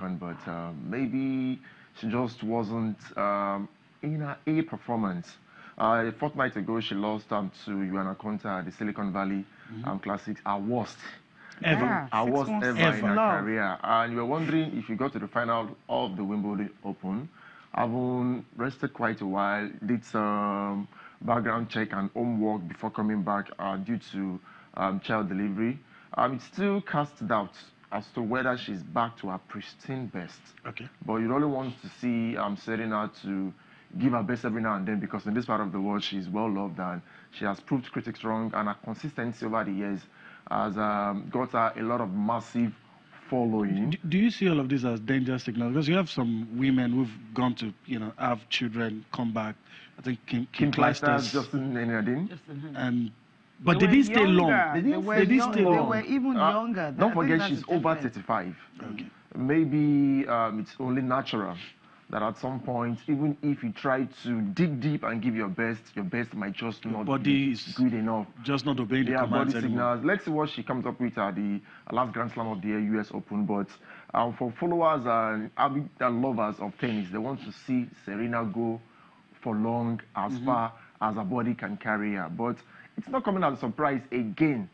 second, but maybe she just wasn't in her A performance. A fortnight ago, she lost to Joanna Conta at the Silicon Valley Classics, her worst. Ever. Her worst ever in her Love. career. And you were wondering if you got to the final of the Wimbledon Open. I've rested quite a while, did some background check and homework before coming back due to child delivery. It still casts doubt as to whether she's back to her pristine best. Okay. But you really want to see Serena to give her best every now and then, because in this part of the world she's well loved and she has proved critics wrong, and her consistency over the years has got her a lot of massive following. Do you see all of this as danger signals? Because you have some women who've gone to, have children, come back. I think Kim Clijsters, Justin Henry, but they didn't stay long. They didn't stay long. They were even younger. Don't forget, she's over 35. Okay. Maybe it's only natural that at some point, even if you try to dig deep and give your best might just not be good enough. Just not obeying the commands body anymore. signals. Let's see what she comes up with at the last Grand Slam of the year, US Open. But for followers and avid lovers of tennis, they want to see Serena go for long, as far as her body can carry her. But it's not coming as a surprise again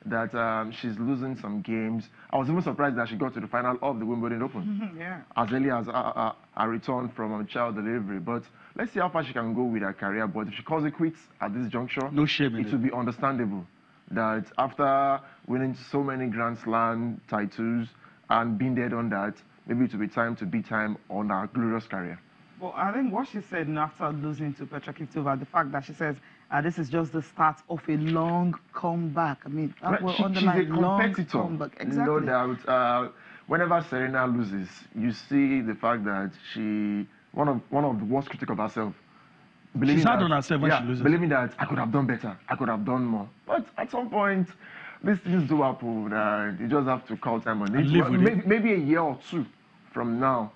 that she's losing some games. I was even surprised that she got to the final of the Wimbledon Open as early as a return from child delivery. But let's see how far she can go with her career. But if she calls it quits at this juncture, no shame in it will be understandable that after winning so many Grand Slam titles and being dead on that, maybe it will be time to beat time on her glorious career. Well, I think what she said after losing to Petra Kvitova, the fact that she says this is just the start of a long comeback. I mean, that will underline she's a competitor. Long comeback. Exactly. No doubt. Whenever Serena loses, you see the fact that she one of the worst critics of herself. She's hard on herself when she loses. Believing that I could have done better, I could have done more. But at some point, these things do happen. You just have to call time on it. Maybe a year or two from now,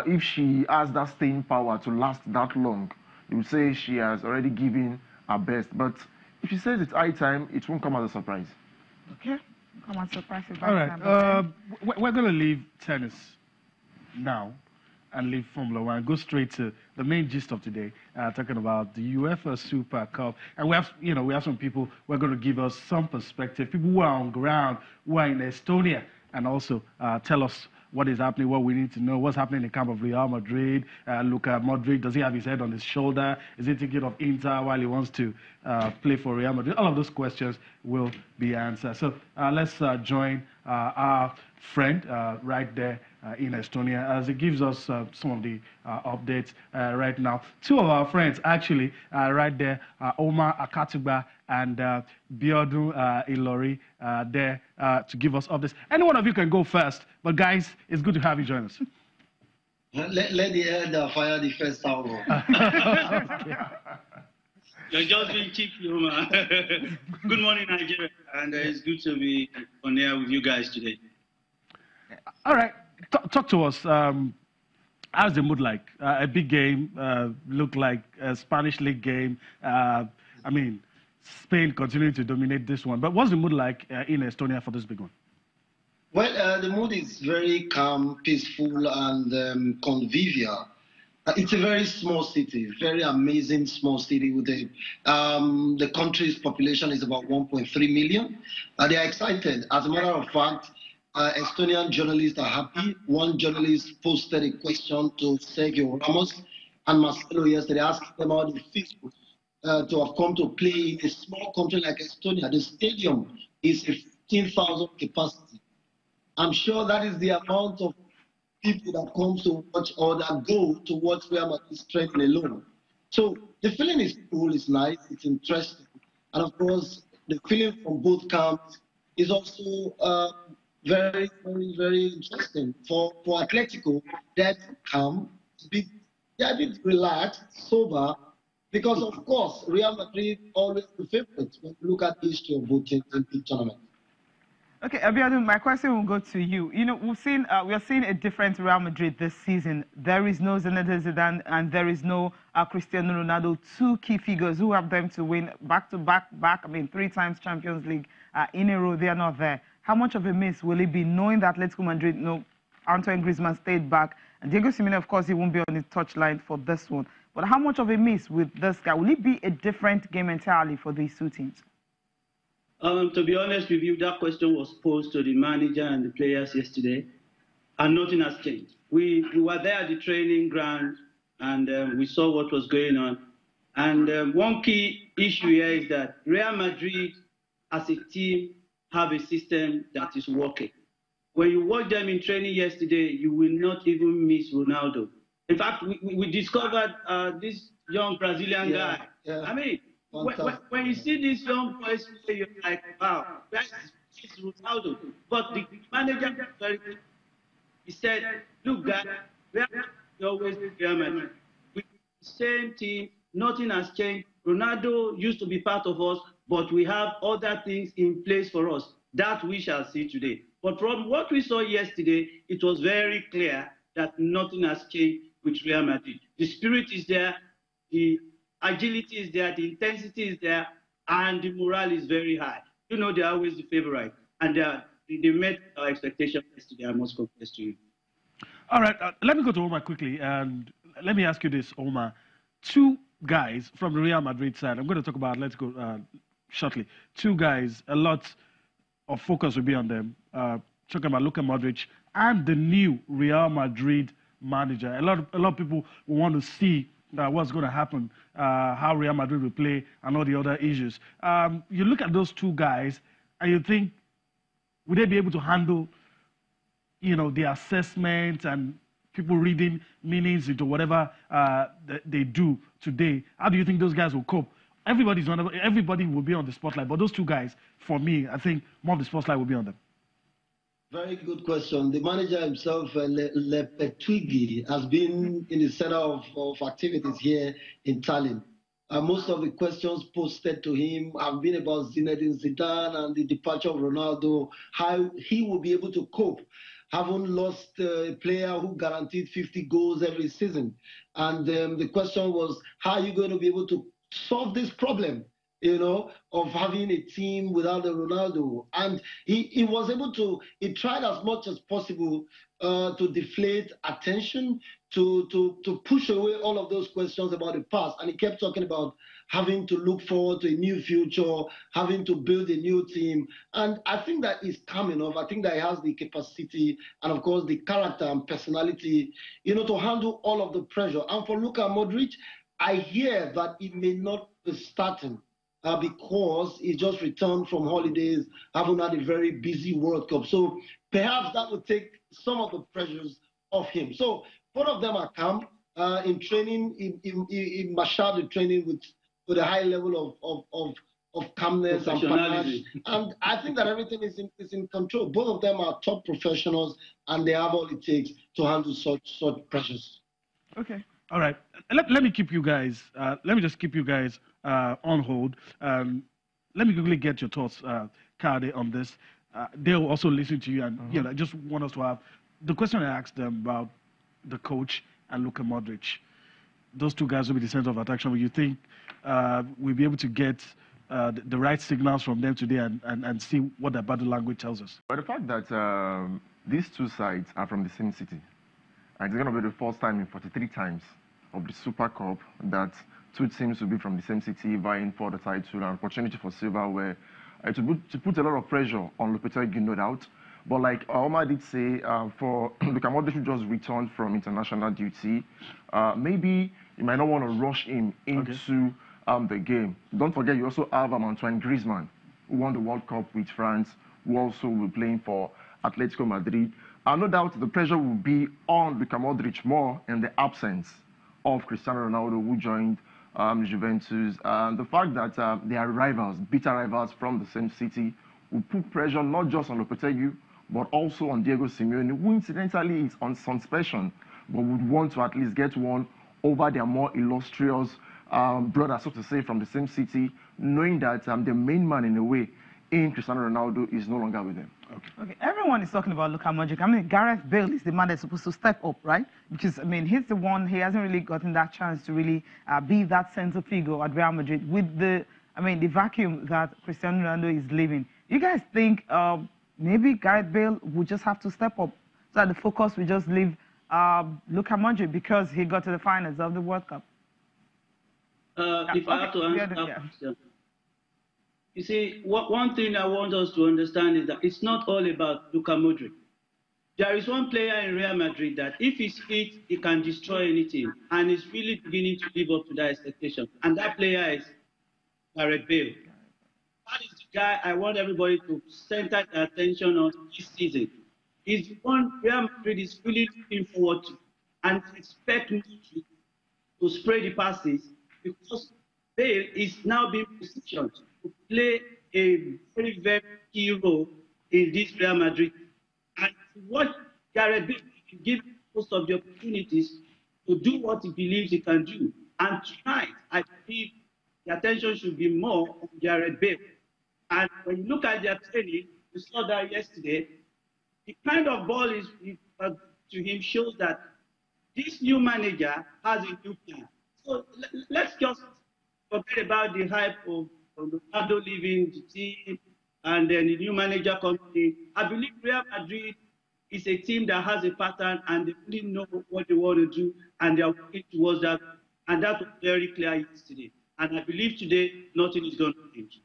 if she has that staying power to last that long, you would say she has already given her best. But if she says it's high time, it won't come as a surprise. Okay. Come as a surprise. All right. We're going to leave tennis now and leave Formula One. Go straight to the main gist of today, talking about the UEFA Super Cup. And we have some people who are going to give us some perspective. People who are on ground, who are in Estonia, and also tell us what is happening, what we need to know, what's happening in the camp of Real Madrid. Look at Modric. Does he have his head on his shoulder? Is he thinking of Inter while he wants to play for Real Madrid? All of those questions will be answered. So let's join our friend right there in Estonia as he gives us some of the updates right now. Two of our friends actually right there, Omar Akatuba and Biodun Ilori there to give us updates. Any one of you can go first, but guys, it's good to have you join us. Let the elder fire the first hour. You're just being cheap, Omar. Good morning, Nigeria, and it's good to be on air with you guys today. All right, talk to us. How's the mood like? A big game, look like a Spanish league game. I mean, Spain continuing to dominate this one. But what's the mood like in Estonia for this big one? Well, the mood is very calm, peaceful, and convivial. It's a very small city, very amazing small city. With the country's population is about 1.3 million. They are excited. As a matter of fact, Estonian journalists are happy. One journalist posted a question to Sergio Ramos and Marcelo yesterday, asking them how they feel to have come to play in a small country like Estonia. The stadium is a 15,000 capacity. I'm sure that is the amount of people that come to watch or that go to watch Real Madrid's training alone. So the feeling is cool, it's nice, it's interesting. And of course, the feeling from both camps is also very, very, very interesting. For Atletico, they're calm, they're a bit relaxed, sober, because of course, Real Madrid always the favorite when you look at the history of both teams in the tournament. Okay, Abiodun, my question will go to you. You know, we are seeing a different Real Madrid this season. There is no Zinedine Zidane and there is no Cristiano Ronaldo, two key figures who have them to win back-to-back, I mean, 3 times Champions League in a row. They are not there. How much of a miss will it be knowing that Atletico Madrid, Antoine Griezmann stayed back. And Diego Simeone, of course, he won't be on the touchline for this one. But how much of a miss with this guy? Will it be a different game entirely for these two teams? To be honest with you, that question was posed to the manager and the players yesterday, and nothing has changed. We were there at the training ground, and we saw what was going on. And one key issue here is that Real Madrid, as a team, have a system that is working. When you watch them in training yesterday, you will not even miss Ronaldo. In fact, we discovered this young Brazilian guy. Yeah. I mean, when you see this young boys, you're like, wow, that's Ronaldo. But the manager, he said, look, guys, we are always Real Madrid. With the same team, nothing has changed. Ronaldo used to be part of us, but we have other things in place for us. That we shall see today. But from what we saw yesterday, it was very clear that nothing has changed with Real Madrid. The spirit is there, the agility is there, the intensity is there, and the morale is very high. You know, they're always the favorite, and they met our expectations yesterday, I must confess to you. All right, let me go to Omar quickly, and let me ask you this, Omar. Two guys from the Real Madrid side, I'm going to talk about Atletico shortly. Two guys, a lot of focus will be on them. Talking about Luka Modric and the new Real Madrid manager. A lot of people will want to see what's going to happen, how Real Madrid will play, and all the other issues. You look at those two guys, and you think, would they be able to handle, the assessment and people reading meanings into whatever they do today? How do you think those guys will cope? Everybody will be on the spotlight, but those two guys, for me, I think more of the spotlight will be on them. Very good question. The manager himself, Lopetegui, has been in the center of activities here in Tallinn. Most of the questions posted to him have been about Zinedine Zidane and the departure of Ronaldo, how he will be able to cope, having lost a player who guaranteed 50 goals every season. And the question was, how are you going to be able to solve this problem, of having a team without a Ronaldo? And he was able to, he tried as much as possible to deflate attention, to push away all of those questions about the past. And he kept talking about having to look forward to a new future, having to build a new team. And I think that is calm enough. I think that he has the capacity and, of course, the character and personality, to handle all of the pressure. And for Luka Modric, I hear that it may not be starting because he just returned from holidays, having had a very busy World Cup. So perhaps that would take some of the pressures off him. So both of them are calm. In training, he marshaled the training with a high level of calmness and panache. And I think that everything is in control. Both of them are top professionals, and they have all it takes to handle such pressures. Okay. All right. Let me keep you guys. Let me just keep you guys on hold. Let me quickly get your thoughts, Kade, on this. They'll also listen to you, and I just want us to have the question I asked them about the coach and Luka Modric. Those two guys will be the center of attraction. Will you think we'll be able to get the right signals from them today and see what their body language tells us? But the fact that these two sides are from the same city, and it's going to be the first time in 43 times of the Super Cup that two teams will be from the same city vying for the title, an opportunity for silverware, to put a lot of pressure on Lopetegui, no doubt. But like Omar did say, for Luka Modric, who just returned from international duty, maybe you might not want to rush him into the game. Don't forget, you also have Antoine Griezmann, who won the World Cup with France, who also will be playing for Atletico Madrid. No doubt the pressure will be on Luka Modric more in the absence of Cristiano Ronaldo, who joined Juventus. The fact that they are rivals, bitter rivals from the same city, will put pressure not just on Lopetegui, but also on Diego Simeone, who incidentally is on suspension, but would want to at least get one over their more illustrious brother, so to say, from the same city, knowing that the main man, in a way, in Cristiano Ronaldo, is no longer with them. Okay. Everyone is talking about Luka Modric. I mean, Gareth Bale is the man that's supposed to step up, right? Because, I mean, he's the one, he hasn't really gotten that chance to really be that central figure at Real Madrid with the vacuum that Cristiano Ronaldo is leaving. You guys think maybe Gareth Bale would just have to step up so that the focus will just leave Luka Modric because he got to the finals of the World Cup? If I have to answer that question, you see, one thing I want us to understand is that it's not all about Luka Modric. There is one player in Real Madrid that if he's fit, he can destroy any team, and he's really beginning to live up to that expectation. And that player is Gareth Bale. That is the guy I want everybody to center their attention on this season. He's one Real Madrid is really looking forward to and expect Modric to spray the passes because Bale is now being positioned to play a very, very key role in this Real Madrid. And what Gareth Bale can give most of the opportunities to do what he believes he can do. And tonight, I believe the attention should be more on Gareth Bale. And when you look at their training, we saw that yesterday, the kind of ball is to him shows that this new manager has a new plan. So let's just forget about the hype of Ronaldo leaving the team and then the new manager coming in. I believe Real Madrid is a team that has a pattern and they really know what they want to do and they are working towards that. And that was very clear yesterday. And I believe today nothing is going to change.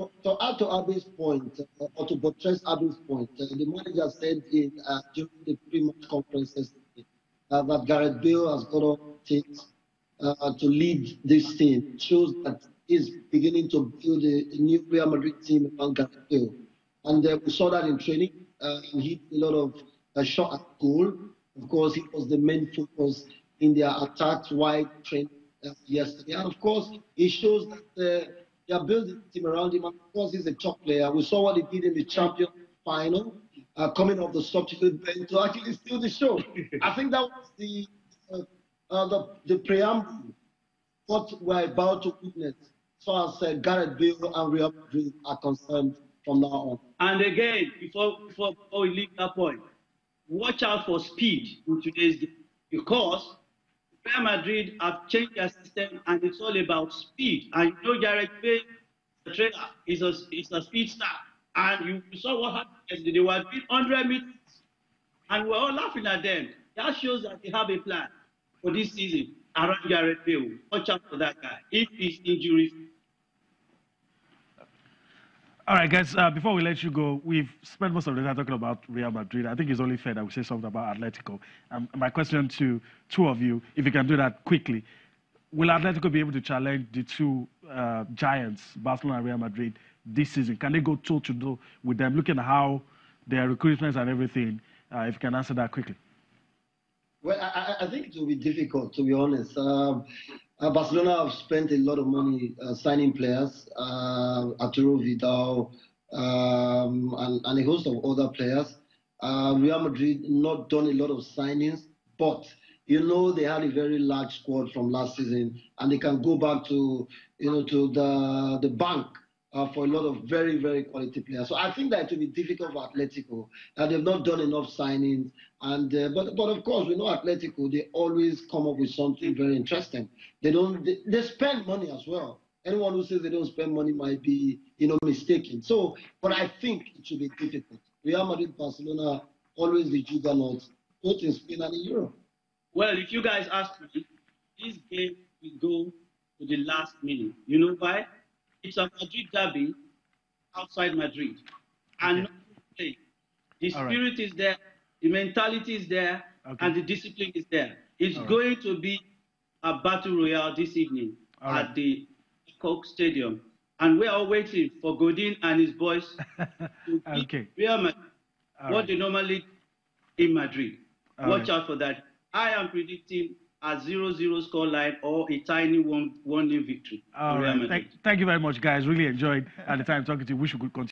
To add to Abi's point, or to buttress Abi's point, the manager said during the pre-match conference yesterday that Gareth Bale has got all things to lead this team. It shows that he's beginning to build a new Real Madrid team around Gareth Bale. And we saw that in training. He hit a lot of shot at goal. Of course, he was the main focus in their attacks wide training yesterday. And of course, it shows that they are building a team around him. And of course, he's a top player. We saw what he did in the Champions final, coming off the substitute bench to actually steal the show. I think that was the preamble, what we're about to witness. So as Gareth Bale and Real Madrid are concerned from now on. And again, before we leave that point, watch out for speed in today's game because Real Madrid have changed their system and it's all about speed. And you know Gareth Bale, the trainer, is a speed star. And you saw what happened yesterday. They were doing 100 meters and we're all laughing at them. That shows that they have a plan for this season around Gareth Bale. Watch out for that guy if he's injury free. All right, guys, before we let you go, we've spent most of the time talking about Real Madrid. I think it's only fair that we say something about Atletico. My question to two of you, if you can do that quickly, will Atletico be able to challenge the two giants, Barcelona and Real Madrid, this season? Can they go toe-to-toe with them, looking at how their recruitments and everything? If you can answer that quickly. Well, I think it will be difficult, to be honest. Barcelona have spent a lot of money signing players, Arturo Vidal, and a host of other players. Real Madrid not done a lot of signings, but you know they had a very large squad from last season, and they can go back to to the bank for a lot of very, very quality players. So I think that it will be difficult for Atletico. They've not done enough signings, and but of course we know Atletico. They always come up with something very interesting. They spend money as well. Anyone who says they don't spend money might be mistaken. So, but I think it should be difficult. Real Madrid, Barcelona, always the juggernauts, both in Spain and in Europe. Well, if you guys ask me, this game will go to the last minute. You know why? It's a Madrid derby outside Madrid. And okay. The spirit is there, the mentality is there, and the discipline is there. It's going to be a battle royale this evening at the Coke Stadium. And we are waiting for Godin and his boys to beat Real Madrid, what they normally do in Madrid. Watch out for that. I am predicting a 0-0 scoreline or a tiny 1-0 victory. All right. Thank you very much, guys. Really enjoyed the time talking to you. Wish we could continue.